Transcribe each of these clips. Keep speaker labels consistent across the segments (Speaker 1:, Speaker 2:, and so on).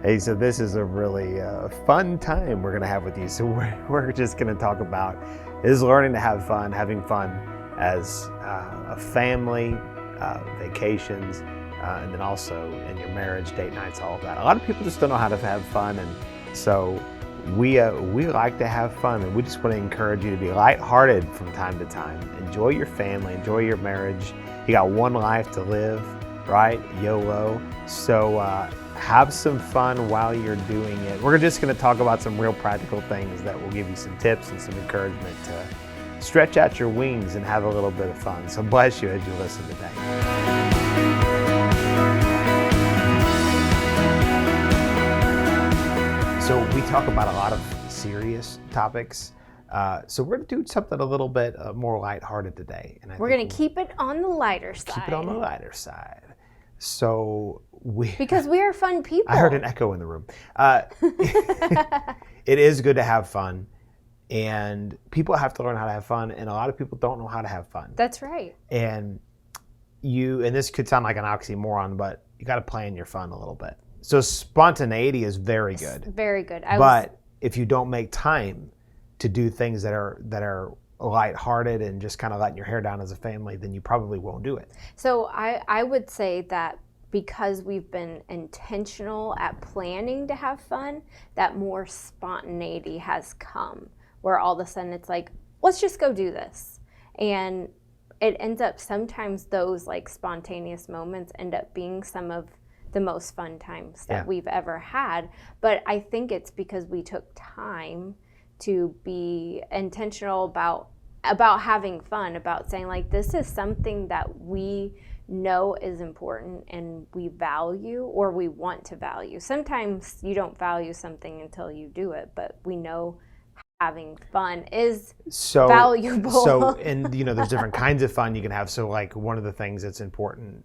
Speaker 1: Hey, so this is a really fun time we're going to have with you. So we're just going to talk about is learning to have fun, having fun as a family, vacations, and then also in your marriage, date nights, all of that. A lot of people just don't know how to have fun, and so we like to have fun, and we just want to encourage you to be lighthearted from time to time. Enjoy your family, enjoy your marriage. You got one life to live, right? YOLO. So have some fun while you're doing it. We're just going to talk about some real practical things that will give you some tips and some encouragement to stretch out your wings and have a little bit of fun. So bless you as you listen today. So we talk about a lot of serious topics. So we're going to do something a little bit more lighthearted today.
Speaker 2: And we're going to keep it on the lighter side.
Speaker 1: Keep it on the lighter side. So
Speaker 2: because we are fun people.
Speaker 1: I heard an echo in the room. It is good to have fun, and people have to learn how to have fun, and a lot of people don't know how to have fun.
Speaker 2: That's right.
Speaker 1: And this could sound like an oxymoron, but you got to plan your fun a little bit. So spontaneity is very good.
Speaker 2: Very good.
Speaker 1: But if you don't make time to do things that are lighthearted and just kind of letting your hair down as a family, then you probably won't do it.
Speaker 2: So I would say that because we've been intentional at planning to have fun, that more spontaneity has come, where all of a sudden it's like, let's just go do this. And it ends up, sometimes those like spontaneous moments end up being some of the most fun times that we've ever had. But I think it's because we took time to be intentional about having fun, about saying like, this is something that we know is important and we value, or we want to value. Sometimes you don't value something until you do it, but we know having fun is valuable.
Speaker 1: So, and there's different kinds of fun you can have. So like one of the things that's important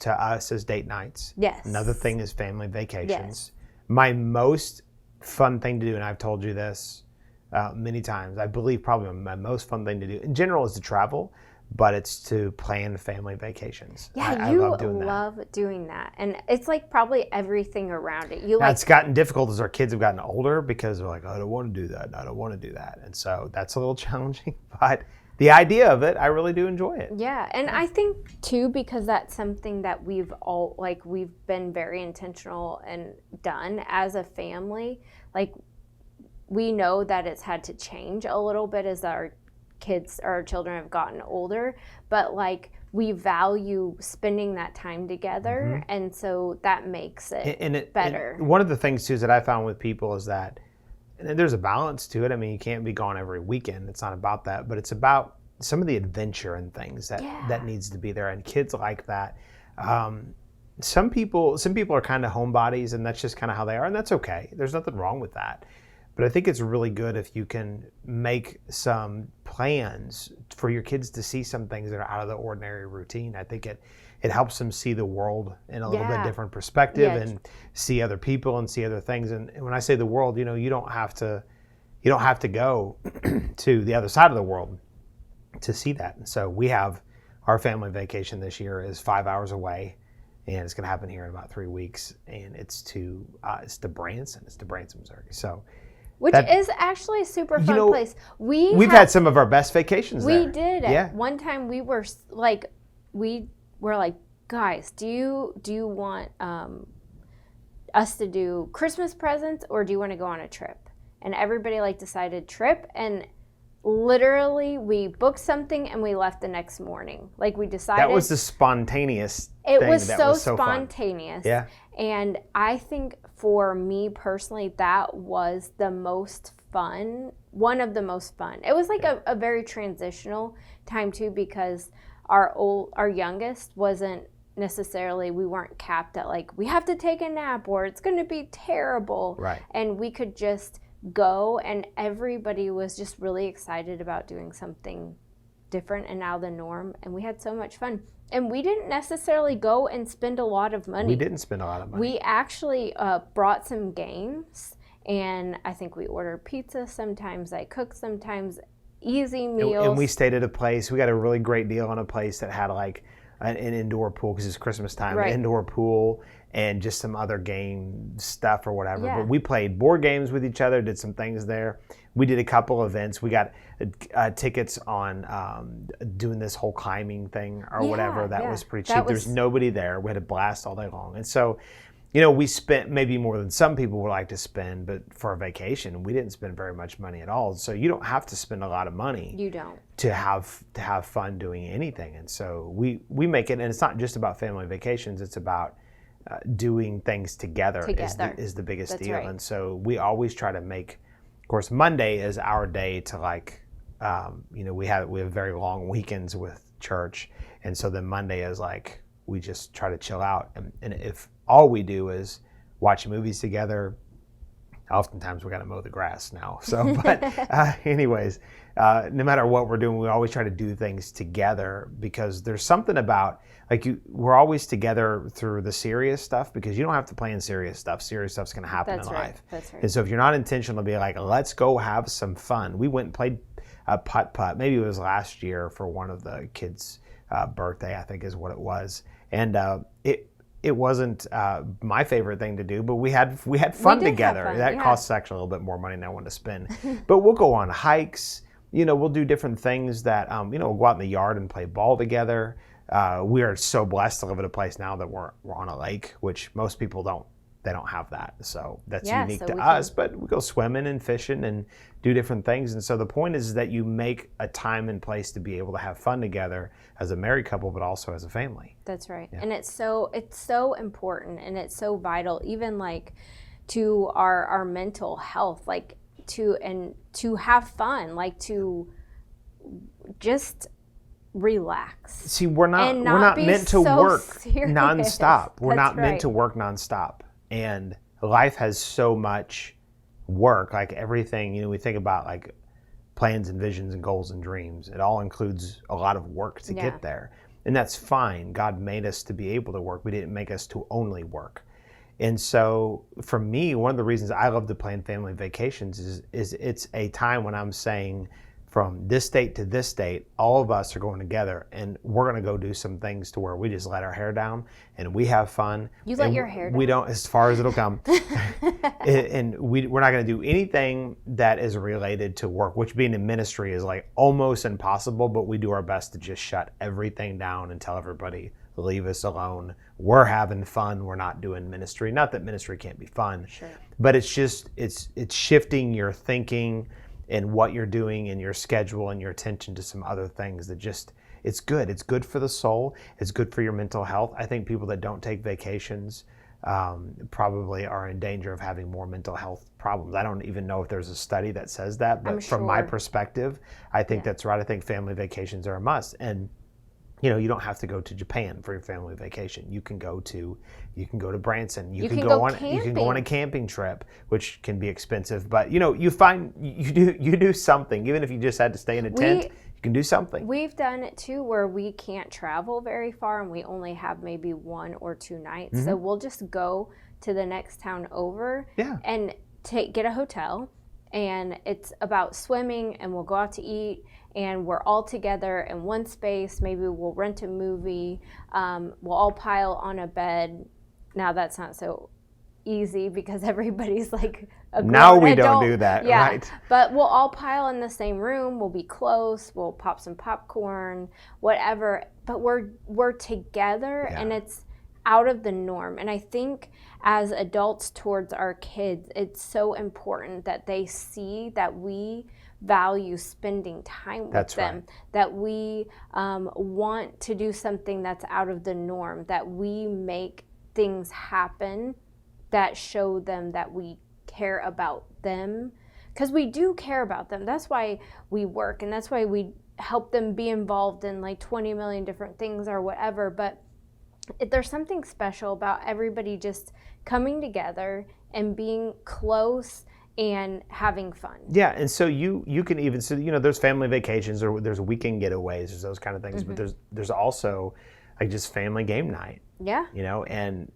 Speaker 1: to us is date nights.
Speaker 2: Yes.
Speaker 1: Another thing is family vacations.
Speaker 2: Yes.
Speaker 1: My most fun thing to do, and I've told you this many times, I believe probably my most fun thing to do in general is to travel, but it's to plan family vacations.
Speaker 2: Yeah, I love doing that. And it's like probably everything around it.
Speaker 1: It's gotten difficult as our kids have gotten older because they're like, I don't want to do that. I don't want to do that. And so that's a little challenging, but the idea of it, I really do enjoy it.
Speaker 2: Yeah, and I think too, because that's something that we've been very intentional and done as a family. Like, we know that it's had to change a little bit as our children have gotten older, but like we value spending that time together, and so that makes it better.
Speaker 1: And one of the things too is that I found with people is that there's a balance to it. I mean, you can't be gone every weekend. It's not about that, but it's about some of the adventure and things that needs to be there, and kids like that. Some people are kind of homebodies, and that's just kind of how they are, and that's okay. There's nothing wrong with that. But I think it's really good if you can make some plans for your kids to see some things that are out of the ordinary routine. I think it helps them see the world in a little bit different perspective and see other people and see other things. And when I say the world, you don't have to go to the other side of the world to see that. And so we have our family vacation this year is 5 hours away, and it's going to happen here in about 3 weeks. And it's to Branson, Missouri. So.
Speaker 2: Which is actually a super fun place.
Speaker 1: We've had some of our best vacations there.
Speaker 2: We did. Yeah. One time we were like, guys, do you want us to do Christmas presents, or do you want to go on a trip? And everybody decided trip, and literally we booked something and we left the next morning. Like, we decided.
Speaker 1: That was the spontaneous
Speaker 2: thing.
Speaker 1: It was
Speaker 2: so spontaneous.
Speaker 1: Fun. Yeah.
Speaker 2: And I think for me personally, that was the most fun, one of the most fun. It was like a very transitional time too, because our youngest wasn't necessarily, we weren't capped at like, we have to take a nap or it's going to be terrible.
Speaker 1: Right.
Speaker 2: And we could just go, and everybody was just really excited about doing something different and out of the norm, and we had so much fun. And we didn't necessarily go and spend a lot of money.
Speaker 1: We didn't spend a lot of money.
Speaker 2: We actually brought some games, and I think we ordered pizza. Sometimes I cooked, sometimes easy meals.
Speaker 1: And we stayed at a place, we got a really great deal on a place that had like an indoor pool because it's Christmas time,
Speaker 2: Right.
Speaker 1: an indoor pool, and just some other game stuff or whatever.
Speaker 2: Yeah.
Speaker 1: But we played board games with each other, did some things there. We did a couple events. We got tickets on doing this whole climbing thing or whatever. That was pretty cheap. There's nobody there. We had a blast all day long. And so, we spent maybe more than some people would like to spend, but for a vacation, we didn't spend very much money at all. So you don't have to spend a lot of money.
Speaker 2: You don't.
Speaker 1: To have fun doing anything. And so we make it, and it's not just about family vacations. It's about doing things together. Is the biggest deal. Right. And so we always try to make, of course, Monday is our day to we have very long weekends with church. And so then Monday is like, we just try to chill out. And if all we do is watch movies together, oftentimes we got to mow the grass now. So, but anyways, no matter what we're doing, we always try to do things together because there's something about we're always together through the serious stuff because you don't have to plan serious stuff. Serious stuff's going to happen in life.
Speaker 2: That's right.
Speaker 1: And so if you're not intentional to be like, let's go have some fun. We went and played putt-putt. Maybe it was last year for one of the kids' birthday, I think is what it was. And it wasn't my favorite thing to do, but we had fun together. That costs actually a little bit more money than I wanted to spend. But we'll go on hikes. We'll do different things that, we'll go out in the yard and play ball together. We are so blessed to live at a place now that we're on a lake, which most people don't. They don't have that. So that's unique to us. But we go swimming and fishing and do different things. And so the point is that you make a time and place to be able to have fun together as a married couple, but also as a family.
Speaker 2: That's right. Yeah. And it's so important and it's so vital, even to our mental health, to have fun, to just relax.
Speaker 1: See, we're not meant to work nonstop. We're not meant to work nonstop. And life has so much work, everything, we think about plans and visions and goals and dreams. It all includes a lot of work to get there. And that's fine. God made us to be able to work. We didn't make us to only work. And so for me, one of the reasons I love to plan family vacations is it's a time when I'm saying, from this date to this date, all of us are going together and we're going to go do some things to where we just let our hair down and we have fun.
Speaker 2: You let your hair down?
Speaker 1: We don't, as far as it'll come. And we're not going to do anything that is related to work, which being in ministry is almost impossible, but we do our best to just shut everything down and tell everybody, leave us alone. We're having fun. We're not doing ministry. Not that ministry can't be fun,
Speaker 2: sure, but
Speaker 1: it's just, it's shifting your thinking and what you're doing and your schedule and your attention to some other things that just, it's good. It's good for the soul. It's good for your mental health. I think people that don't take vacations probably are in danger of having more mental health problems. I don't even know if there's a study that says that, but from my perspective, I think that's right. I think family vacations are a must. And you don't have to go to Japan for your family vacation. You can go to Branson. You can go on a camping trip, which can be expensive, but you do something. Even if you just had to stay in a tent, you can do something.
Speaker 2: We've done it too where we can't travel very far and we only have maybe 1 or 2 nights. Mm-hmm. So we'll just go to the next town over and get a hotel, and it's about swimming, and we'll go out to eat, and we're all together in one space. Maybe we'll rent a movie. We'll all pile on a bed. Now that's not so easy because everybody's a grown
Speaker 1: now we
Speaker 2: adult.
Speaker 1: Don't do that,
Speaker 2: yeah.
Speaker 1: Right?
Speaker 2: But we'll all pile in the same room. We'll be close. We'll pop some popcorn, whatever. But we're together, and it's out of the norm. And I think as adults towards our kids, it's so important that they see that we value spending time with them, that we want to do something that's out of the norm, that we make things happen that show them that we care about them, because we do care about them. That's why we work, and that's why we help them be involved in 20 million different things or whatever. But there's something special about everybody just coming together and being close and having fun.
Speaker 1: Yeah, and so you can even, so there's family vacations, or there's weekend getaways, there's those kind of things, mm-hmm. but there's also just family game night.
Speaker 2: Yeah.
Speaker 1: And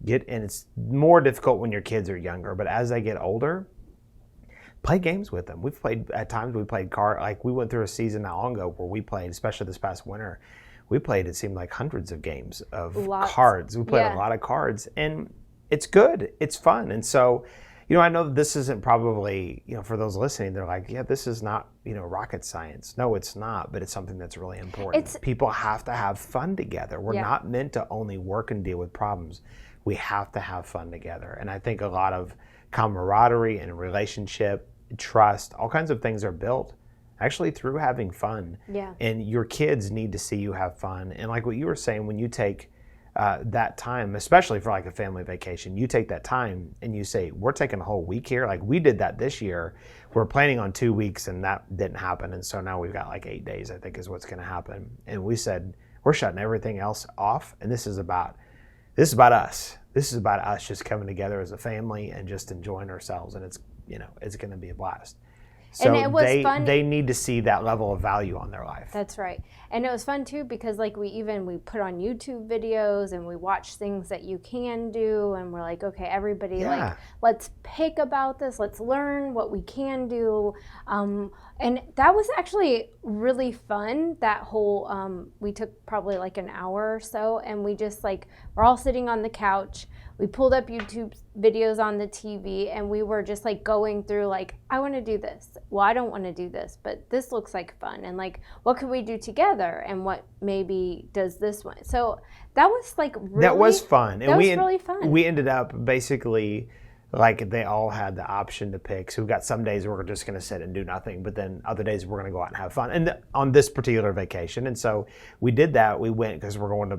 Speaker 1: and it's more difficult when your kids are younger, but as they get older, play games with them. We've played, at times we played we went through a season not long ago where we played, especially this past winter, we played, it seemed like hundreds of games of
Speaker 2: Lots.
Speaker 1: cards. We played a lot of cards, and it's good. It's fun. And so, I know that this isn't probably, for those listening, they're like, yeah, this is not, rocket science. No, it's not, but it's something that's really important. People have to have fun together. We're not meant to only work and deal with problems. We have to have fun together. And I think a lot of camaraderie and relationship, trust, all kinds of things are built actually through having fun.
Speaker 2: Yeah.
Speaker 1: And your kids need to see you have fun. And like what you were saying, when you take that time, especially for like a family vacation, you take that time and you say, we're taking a whole week here. Like we did that this year. We're planning on 2 weeks and that didn't happen. And so now we've got like 8 days, I think is what's going to happen. And we said, we're shutting everything else off. And this is about us. This is about us just coming together as a family and just enjoying ourselves. And it's going to be a blast. So
Speaker 2: and it was fun.
Speaker 1: They need to see that level of value on their life.
Speaker 2: That's right. And it was fun too because like we put on YouTube videos and we watch things that you can do and we're like, okay, everybody like let's pick about this, let's learn what we can do. And that was actually really fun. That whole we took probably like an hour or so and we just like we're all sitting on the couch. We pulled up YouTube videos on the TV and we were just like going through like, I want to do this. Well, I don't want to do this, but this looks like fun. And like, what could we do together? And what maybe does this one? So that was like really,
Speaker 1: that was fun.
Speaker 2: That was really fun.
Speaker 1: We ended up basically like they all had the option to pick. So we've got some days where we're just going to sit and do nothing, but then other days we're going to go out and have fun. And on this particular vacation, and so we did that. We went because we're going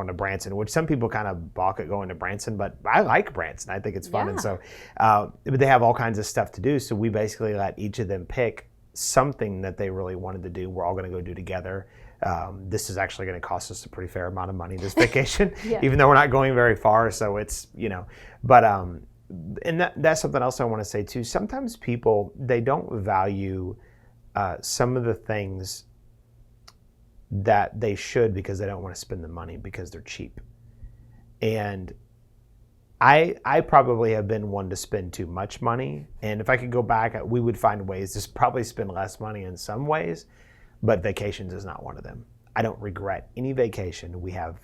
Speaker 1: to Branson, which some people kind of balk at going to Branson, but I like Branson. I think it's fun, and so but they have all kinds of stuff to do. So we basically let each of them pick something that they really wanted to do. We're all going to go do together. This is actually going to cost us a pretty fair amount of money this vacation, even though we're not going very far. So it's but. And that's something else I want to say too. Sometimes people, they don't value some of the things that they should because they don't want to spend the money because they're cheap. And I probably have been one to spend too much money. And if I could go back, we would find ways to probably spend less money in some ways, but vacations is not one of them. I don't regret any vacation we have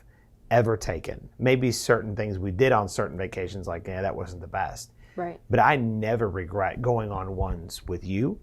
Speaker 1: ever taken. Maybe certain things we did on certain vacations, like, that wasn't the best.
Speaker 2: Right.
Speaker 1: But I never regret going on ones with you,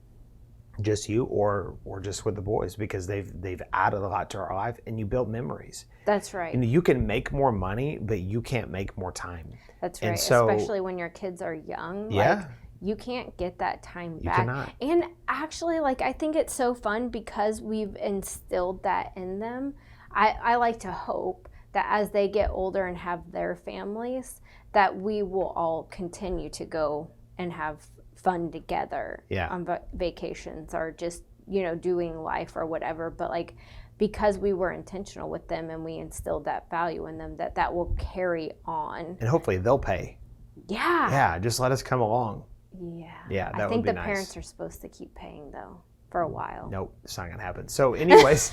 Speaker 1: just you, or just with the boys, because they've added a lot to our life, and you build memories.
Speaker 2: That's right.
Speaker 1: You can make more money, but you can't make more time.
Speaker 2: That's right. And so, especially when your kids are young.
Speaker 1: Yeah.
Speaker 2: Like, you can't get that time back.
Speaker 1: You cannot.
Speaker 2: And actually, like, I think it's so fun because we've instilled that in them. I like to hope that as they get older and have their families, that we will all continue to go and have fun together on vacations or just, doing life or whatever. But like, because we were intentional with them and we instilled that value in them, that will carry on.
Speaker 1: And hopefully they'll pay.
Speaker 2: Yeah.
Speaker 1: Yeah, just let us come along.
Speaker 2: Yeah.
Speaker 1: Yeah, that would be nice.
Speaker 2: I think the parents are supposed to keep paying though for a while.
Speaker 1: Nope, it's not going to happen. So anyways,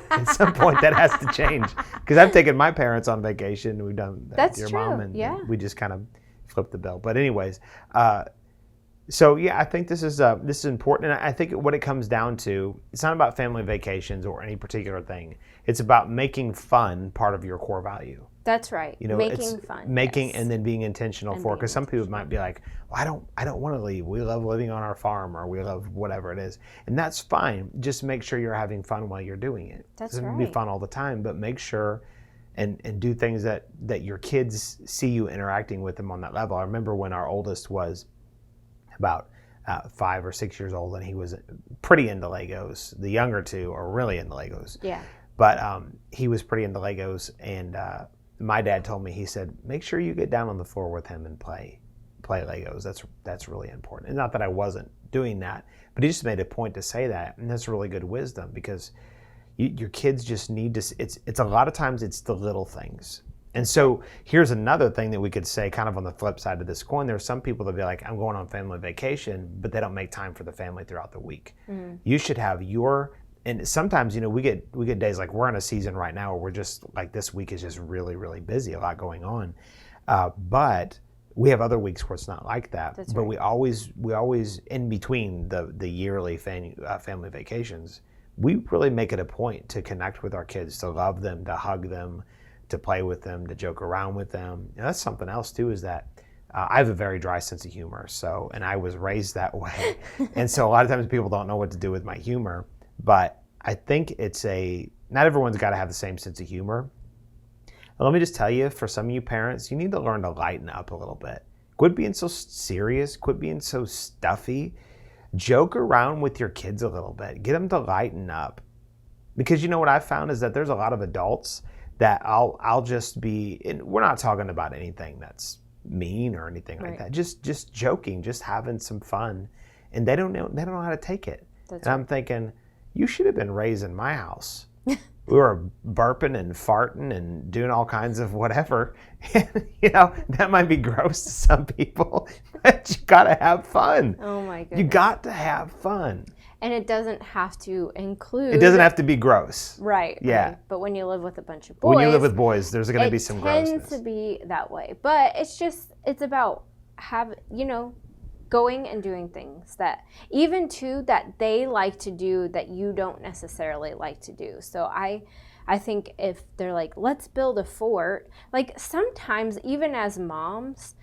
Speaker 1: at some point that has to change. Because I've taken my parents on vacation. We've done that with your mom, and we just kind of flipped the bill. But anyways, so yeah, I think this is important. And I think what it comes down to, it's not about family vacations or any particular thing. It's about making fun part of your core value.
Speaker 2: That's right. Making fun.
Speaker 1: And then being intentional for it. Because some people might be like, well, I don't want to leave. We love living on our farm, or we love whatever it is. And that's fine. Just make sure you're having fun while you're doing it.
Speaker 2: That's
Speaker 1: right. It doesn't
Speaker 2: be
Speaker 1: fun all the time, but make sure and do things that your kids see you interacting with them on that level. I remember when our oldest was about 5 or 6 years old, and he was pretty into Legos. The younger two are really into Legos.
Speaker 2: Yeah.
Speaker 1: But he was pretty into Legos, and my dad told me, he said, make sure you get down on the floor with him and play Legos. That's really important. And not that I wasn't doing that, but he just made a point to say that, and that's really good wisdom, because your kids just need to. It's a lot of times it's the little things. And so here's another thing that we could say, kind of on the flip side of this coin. There's some people that be like, I'm going on family vacation, but they don't make time for the family throughout the week. Mm. You should have and sometimes, we get days like we're in a season right now where we're just like, this week is just really, really busy, a lot going on. But we have other weeks where it's not like that. But we always in between the yearly family vacations, we really make it a point to connect with our kids, to love them, to hug them, to play with them, to joke around with them. And that's something else too, is that I have a very dry sense of humor. So, and I was raised that way. And so a lot of times people don't know what to do with my humor, but I think not everyone's got to have the same sense of humor. And let me just tell you, for some of you parents, you need to learn to lighten up a little bit. Quit being so serious, quit being so stuffy. Joke around with your kids a little bit. Get them to lighten up. Because you know what I've found is that there's a lot of adults that I'll just be, and we're not talking about anything that's mean or anything like that. Just joking, just having some fun. And they don't know how to take it. And I'm thinking, you should have been raised in my house. We were burping and farting and doing all kinds of whatever. And, that might be gross to some people, but you got to have fun.
Speaker 2: Oh my goodness.
Speaker 1: You got to have fun.
Speaker 2: And it doesn't have to include.
Speaker 1: It doesn't have to be gross.
Speaker 2: Right.
Speaker 1: Yeah.
Speaker 2: Right. But when you live with a bunch of boys.
Speaker 1: When you live with boys, there's going to be some grossness.
Speaker 2: It tends to be that way. But it's about going and doing things that even too that they like to do that you don't necessarily like to do. So I think if they're like, let's build a fort, like sometimes even as moms,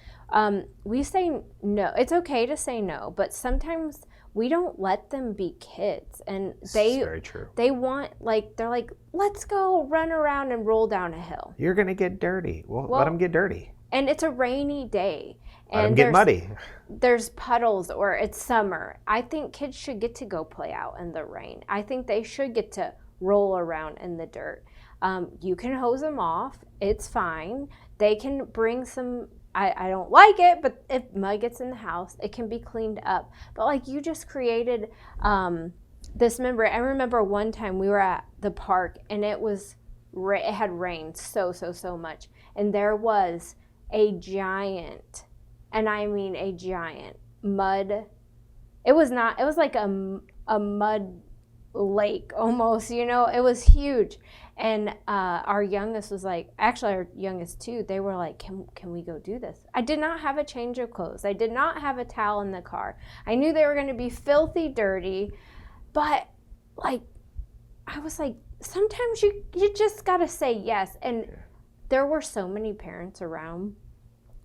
Speaker 2: we say no. It's okay to say no, but sometimes we don't let them be kids, and
Speaker 1: This is very true.
Speaker 2: They want, they're like, let's go run around and roll down a hill.
Speaker 1: You're gonna get dirty. Well, let them get dirty.
Speaker 2: And it's a rainy day.
Speaker 1: Let them get muddy.
Speaker 2: There's puddles, or it's summer. I think kids should get to go play out in the rain. I think they should get to roll around in the dirt. You can hose them off. It's fine. They can bring some. I don't like it, but if mud gets in the house, it can be cleaned up. But you just created this memory. I remember one time we were at the park and it had rained so much. And there was a giant, and I mean a giant, mud. It was like a mud lake almost, it was huge. And our youngest was like, actually our youngest too, they were like, can we go do this? I did not have a change of clothes. I did not have a towel in the car. I knew they were going to be filthy dirty, but I was like, sometimes you just got to say yes. And there were so many parents around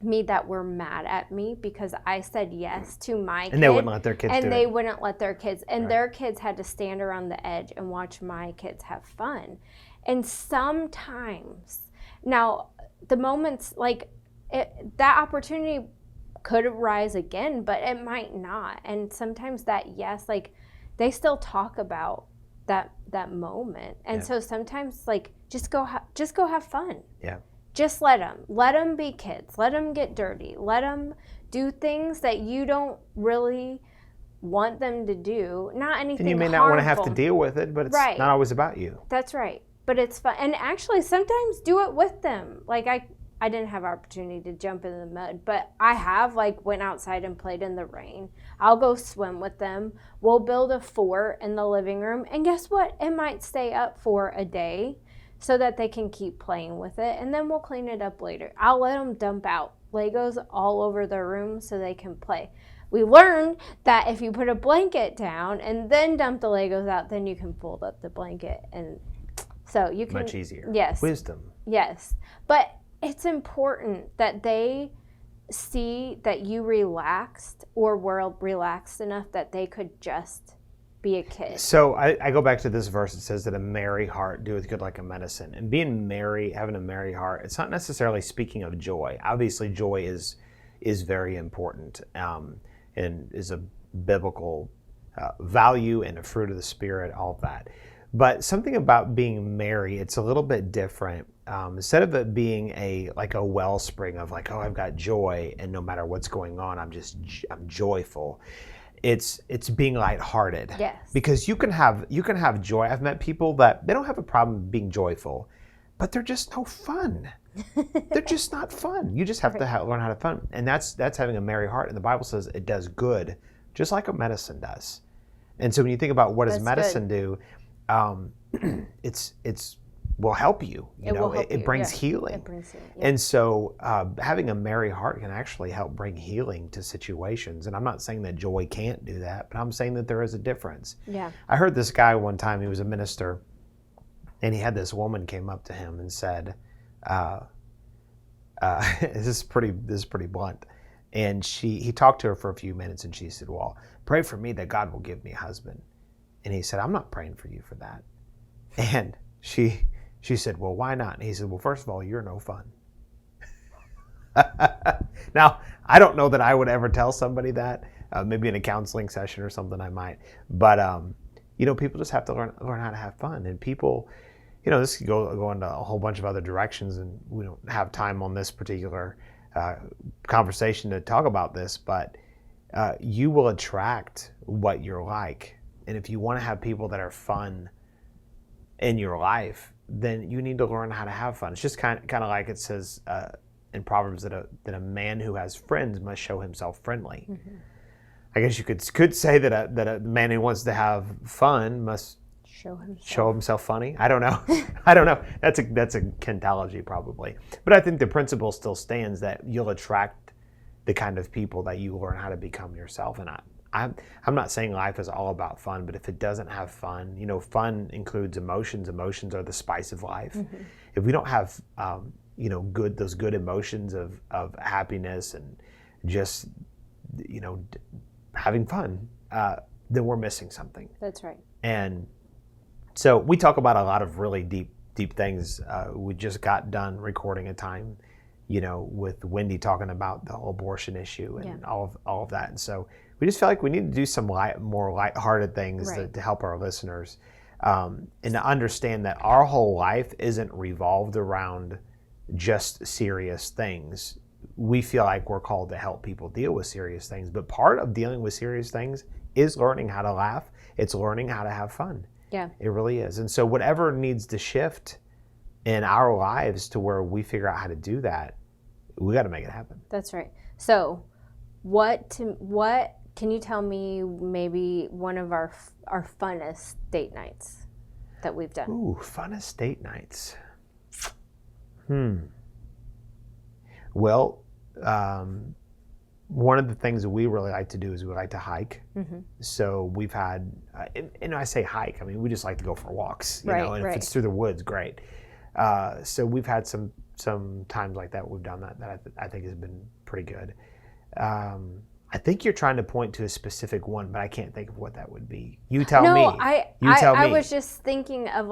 Speaker 2: me that were mad at me because I said yes to my kid.
Speaker 1: And they wouldn't let their kids do it.
Speaker 2: And they wouldn't let their kids. And their kids had to stand around the edge and watch my kids have fun. And sometimes, now, the moments, that opportunity could arise again, but it might not. And sometimes that yes, they still talk about that moment. And so sometimes, just go have fun.
Speaker 1: Yeah.
Speaker 2: Just let them be kids. Let them get dirty. Let them do things that you don't really want them to do. Not anything
Speaker 1: And you may
Speaker 2: harmful.
Speaker 1: not want to have to deal with it, but it's not always about you.
Speaker 2: That's right. But it's fun. And actually, sometimes do it with them. I didn't have opportunity to jump in the mud, but I have went outside and played in the rain. I'll go swim with them. We'll build a fort in the living room. And guess what? It might stay up for a day so that they can keep playing with it. And then we'll clean it up later. I'll let them dump out Legos all over their room so they can play. We learned that if you put a blanket down and then dump the Legos out, then you can fold up the blanket. And so you can.
Speaker 1: Much easier.
Speaker 2: Yes.
Speaker 1: Wisdom.
Speaker 2: Yes. But it's important that they see that you relaxed or were relaxed enough that they could just be a kid.
Speaker 1: So I go back to this verse. It says that a merry heart doeth good like a medicine. And being merry, having a merry heart, it's not necessarily speaking of joy. Obviously, joy is very important and is a biblical value and a fruit of the Spirit, all of that. But something about being merry, it's a little bit different. Instead of it being a wellspring of I've got joy, and no matter what's going on, I'm joyful. It's being lighthearted.
Speaker 2: Yes.
Speaker 1: Because you can have joy. I've met people that they don't have a problem being joyful, but they're just no fun. They're just not fun. You just have to learn how to have fun, and that's having a merry heart. And the Bible says it does good, just like a medicine does. And so when you think about what does medicine do, it's will help you. You know, it brings healing.
Speaker 2: It brings healing. Yeah.
Speaker 1: And so having a merry heart can actually help bring healing to situations. And I'm not saying that joy can't do that, but I'm saying that there is a difference.
Speaker 2: Yeah.
Speaker 1: I heard this guy one time, he was a minister, and he had this woman came up to him and said, this is pretty blunt. And he talked to her for a few minutes, and she said, well, pray for me that God will give me a husband. And he said, I'm not praying for you for that. And she said, well, why not? And he said, well, first of all, you're no fun. Now, I don't know that I would ever tell somebody that. Maybe in a counseling session or something I might. But, people just have to learn how to have fun. And people, this could go into a whole bunch of other directions, and we don't have time on this particular conversation to talk about this, but you will attract what you're like. And if you want to have people that are fun in your life, then you need to learn how to have fun. It's just kind of like it says in Proverbs that a man who has friends must show himself friendly. Mm-hmm. I guess you could say that a man who wants to have fun must show himself funny. I don't know. I don't know. That's a Kentology probably. But I think the principle still stands that you'll attract the kind of people that you learn how to become yourself. And I'm not saying life is all about fun, but if it doesn't have fun, fun includes emotions. Emotions are the spice of life. Mm-hmm. If we don't have, those good emotions of happiness and just, having fun, then we're missing something.
Speaker 2: That's right.
Speaker 1: And so we talk about a lot of really deep things. We just got done recording a time, with Wendy talking about the whole abortion issue and all of that. And so we just feel like we need to do some more lighthearted things to help our listeners, and to understand that our whole life isn't revolved around just serious things. We feel like we're called to help people deal with serious things, but part of dealing with serious things is learning how to laugh. It's learning how to have fun.
Speaker 2: Yeah,
Speaker 1: it really is. And so whatever needs to shift in our lives to where we figure out how to do that, we got to make it happen.
Speaker 2: That's right. So what can you tell me maybe one of our funnest date nights that we've done?
Speaker 1: Ooh, funnest date nights. Well, one of the things that we really like to do is we like to hike. Mm-hmm. So we've had, and I say hike, I mean, we just like to go for walks, and if it's through the woods, great. So we've had some times like that we've done that I think has been pretty good. I think you're trying to point to a specific one, but I can't think of what that would be. You tell me.
Speaker 2: No, I was just thinking of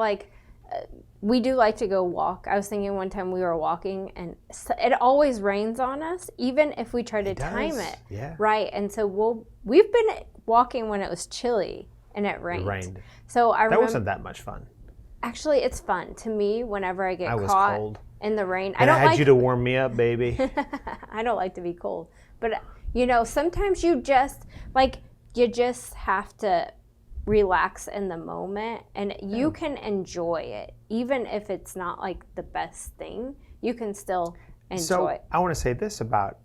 Speaker 2: we do like to go walk. I was thinking one time we were walking and it always rains on us, even if we try to time it.
Speaker 1: Yeah.
Speaker 2: Right. And so we've been walking when it was chilly and it rained. So I remember.
Speaker 1: That wasn't that much fun.
Speaker 2: Actually, it's fun to me whenever I get
Speaker 1: caught
Speaker 2: cold in the rain.
Speaker 1: And I had you to warm me up, baby.
Speaker 2: I don't like to be cold. But, sometimes you just have to relax in the moment, and you can enjoy it. Even if it's not the best thing, you can still enjoy it.
Speaker 1: So I want to say this about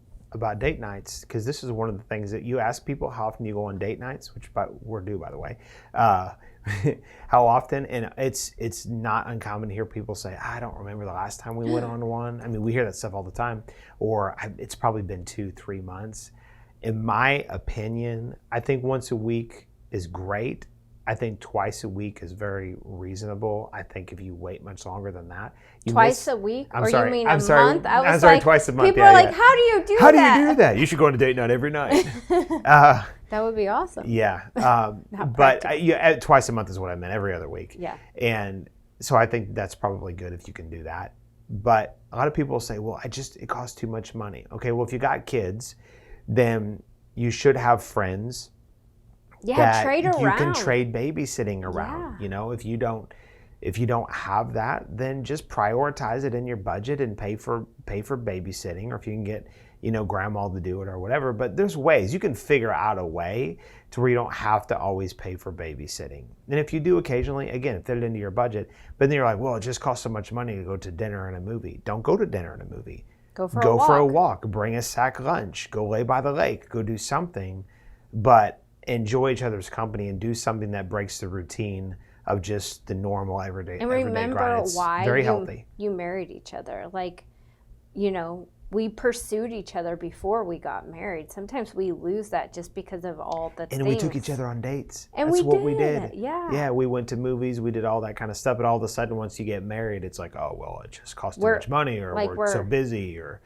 Speaker 1: date nights, because this is one of the things that you ask people how often you go on date nights, which we're due, by the way. How often, and it's not uncommon to hear people say, I don't remember the last time we went on one. I mean, we hear that stuff all the time, or it's probably been 2-3 months. In my opinion, I think once a week is great. I think twice a week is very reasonable. I think if you wait much longer than that,
Speaker 2: twice a week,
Speaker 1: I'm
Speaker 2: or
Speaker 1: sorry,
Speaker 2: you mean
Speaker 1: I'm
Speaker 2: a
Speaker 1: sorry,
Speaker 2: month?
Speaker 1: I'm sorry, twice a month.
Speaker 2: People are like, how do you do that?
Speaker 1: How do you do that? You should go on a date night every night.
Speaker 2: That would be awesome.
Speaker 1: Yeah, but twice a month is what I meant. Every other week.
Speaker 2: Yeah.
Speaker 1: And so I think that's probably good if you can do that. But a lot of people say, well, it costs too much money. Okay, well, if you got kids, then you should have friends.
Speaker 2: Yeah, trade around.
Speaker 1: You can trade babysitting around.
Speaker 2: Yeah.
Speaker 1: If you don't have that, then just prioritize it in your budget and pay for babysitting, or if you can get grandma to do it or whatever. But there's ways you can figure out a way to where you don't have to always pay for babysitting. And if you do occasionally, again, fit it into your budget. But then you're like, well, it just costs so much money to go to dinner and a movie. Don't go to dinner and a movie.
Speaker 2: Go for a walk.
Speaker 1: Bring a sack lunch. Go lay by the lake. Go do something. But enjoy each other's company and do something that breaks the routine of just the normal everyday
Speaker 2: And
Speaker 1: everyday
Speaker 2: remember
Speaker 1: grind. It's
Speaker 2: why
Speaker 1: very healthy.
Speaker 2: you married each other. Like, you know, we pursued each other before we got married. Sometimes we lose that just because of all the things.
Speaker 1: And we took each other on dates.
Speaker 2: And
Speaker 1: That's what we
Speaker 2: did.
Speaker 1: did.
Speaker 2: Yeah.
Speaker 1: Yeah, we went to movies, we did all that kind of stuff, but all of a sudden once you get married, it's like, oh, well, it just costs too much money, or we're so busy, or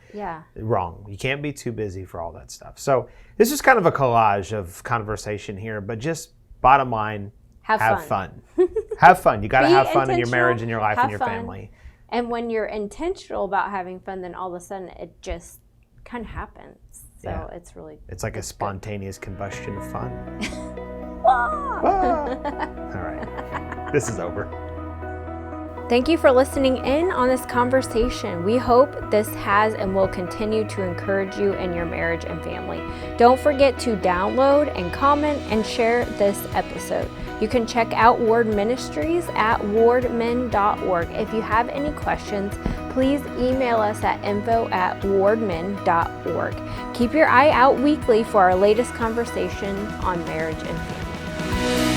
Speaker 1: wrong. You can't be too busy for all that stuff. So this is kind of a collage of conversation here, but just bottom line, have fun. Have fun. You got to have fun in your marriage, in your life, and your family.
Speaker 2: And when you're intentional about having fun, then all of a sudden it just kind of happens. So it's really...
Speaker 1: It's like a spontaneous combustion of fun.
Speaker 2: Ah!
Speaker 1: All right. This is over.
Speaker 2: Thank you for listening in on this conversation. We hope this has and will continue to encourage you in your marriage and family. Don't forget to download and comment and share this episode. You can check out Ward Ministries at wardmen.org. If you have any questions, please email us at info@wardmen.org. Keep your eye out weekly for our latest conversation on marriage and family.